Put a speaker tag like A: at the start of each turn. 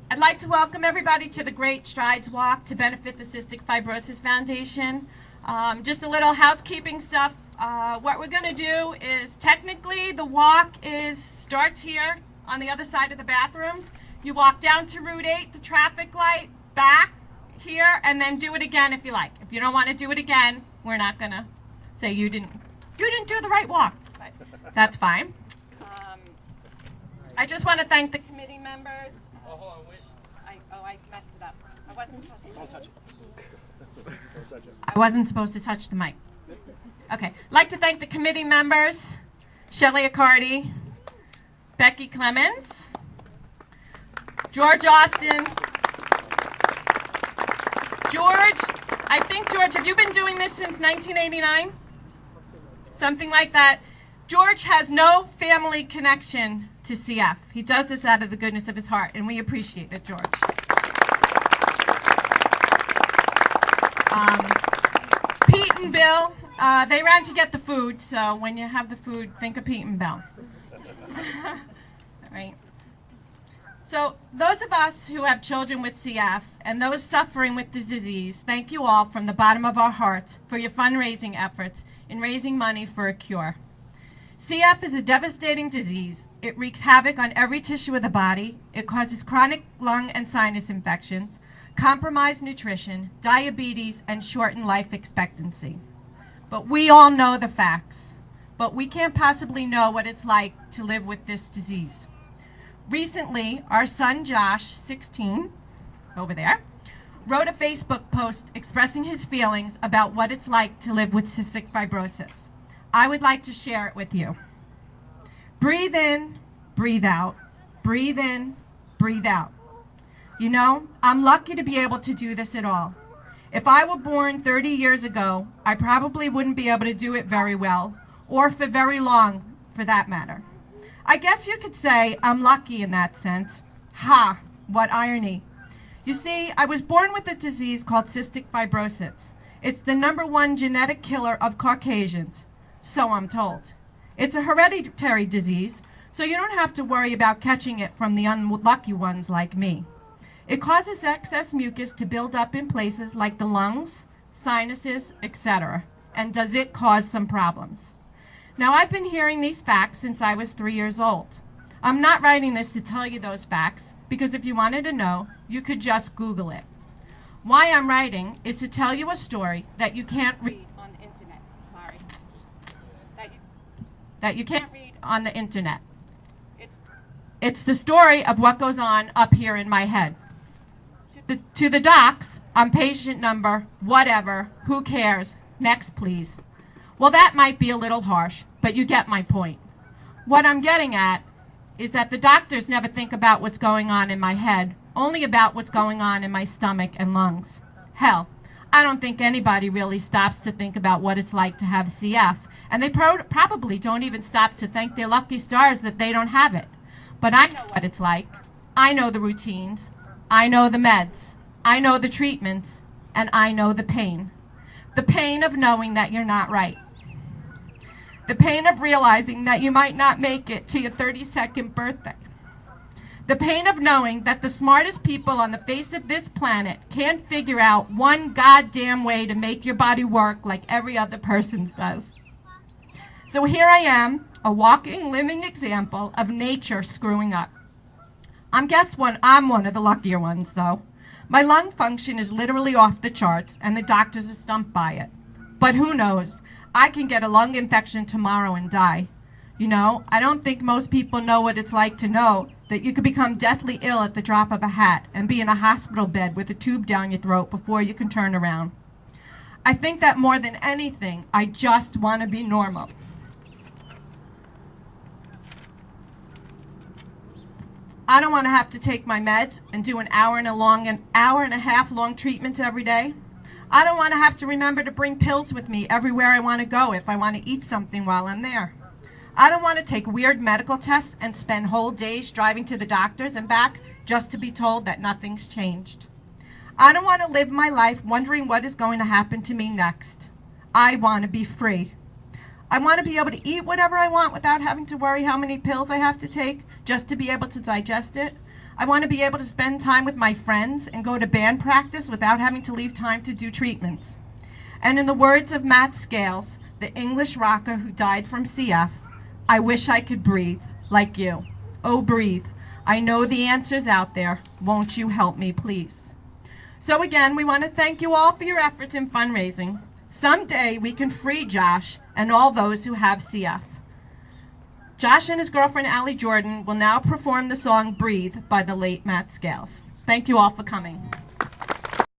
A: I'd like to welcome everybody to the Great Strides Walk to benefit the Cystic Fibrosis Foundation. Just a little housekeeping stuff. What we're going to do is, technically, the walk starts here on the other side of the bathrooms. You walk down to Route 8, the traffic light, back here, and then do it again if you like. If you don't want to do it again, we're not going to say you didn't do the right walk, but that's fine. I just want to thank the committee members. I messed it up. I wasn't supposed to touch it. I wasn't supposed to touch the mic. Okay. I'd like to thank the committee members, Shelley Accardi, Becky Clemens, George Austin. George, have you been doing this since 1989? Something like that. George has no family connection to CF. He does this out of the goodness of his heart, and we appreciate it, George. Pete and Bill, they ran to get the food, so when you have the food, think of Pete and Bill. All right. So those of us who have children with CF and those suffering with this disease, thank you all from the bottom of our hearts for your fundraising efforts in raising money for a cure. CF is a devastating disease. It wreaks havoc on every tissue of the body. It causes chronic lung and sinus infections, compromised nutrition, diabetes, and shortened life expectancy. But we all know the facts. But we can't possibly know what it's like to live with this disease. Recently, our son Josh, 16, over there, wrote a Facebook post expressing his feelings about what it's like to live with cystic fibrosis. I would like to share it with you. Breathe in, breathe out. Breathe in, breathe out. You know, I'm lucky to be able to do this at all. If I were born 30 years ago, I probably wouldn't be able to do it very well, or for very long, for that matter. I guess you could say I'm lucky in that sense. Ha, what irony. You see, I was born with a disease called cystic fibrosis. It's the #1 genetic killer of Caucasians, so I'm told. It's a hereditary disease, so you don't have to worry about catching it from the unlucky ones like me. It causes excess mucus to build up in places like the lungs, sinuses, etc. And does it cause some problems? Now, I've been hearing these facts since I was 3 years old. I'm not writing this to tell you those facts, because if you wanted to know, you could just Google it. Why I'm writing is to tell you a story that you can't read on the internet. Sorry. That you can't read on the internet. It's the story of what goes on up here in my head. To the docs, I'm patient number, whatever, who cares, next please. Well, that might be a little harsh, but you get my point. What I'm getting at is that the doctors never think about what's going on in my head, only about what's going on in my stomach and lungs. Hell, I don't think anybody really stops to think about what it's like to have CF, and they probably don't even stop to thank their lucky stars that they don't have it. But I know what it's like. I know the routines. I know the meds. I know the treatments. And I know the pain. The pain of knowing that you're not right. The pain of realizing that you might not make it to your 32nd birthday. The pain of knowing that the smartest people on the face of this planet can't figure out one goddamn way to make your body work like every other person's does. So here I am, a walking, living example of nature screwing up. I'm one of the luckier ones, though. My lung function is literally off the charts, and the doctors are stumped by it. But who knows? I can get a lung infection tomorrow and die. You know, I don't think most people know what it's like to know that you could become deathly ill at the drop of a hat and be in a hospital bed with a tube down your throat before you can turn around. I think that more than anything, I just want to be normal. I don't want to have to take my meds and do an hour and a half long treatments every day. I don't want to have to remember to bring pills with me everywhere I want to go if I want to eat something while I'm there. I don't want to take weird medical tests and spend whole days driving to the doctors and back just to be told that nothing's changed. I don't want to live my life wondering what is going to happen to me next. I want to be free. I want to be able to eat whatever I want without having to worry how many pills I have to take just to be able to digest it. I want to be able to spend time with my friends and go to band practice without having to leave time to do treatments. And in the words of Matt Scales, the English rocker who died from CF, I wish I could breathe like you. Oh, breathe. I know the answer's out there. Won't you help me, please? So again, we want to thank you all for your efforts in fundraising. Someday we can free Josh and all those who have CF. Josh and his girlfriend, Allie Jordan, will now perform the song Breathe by the late Matt Scales. Thank you all for coming.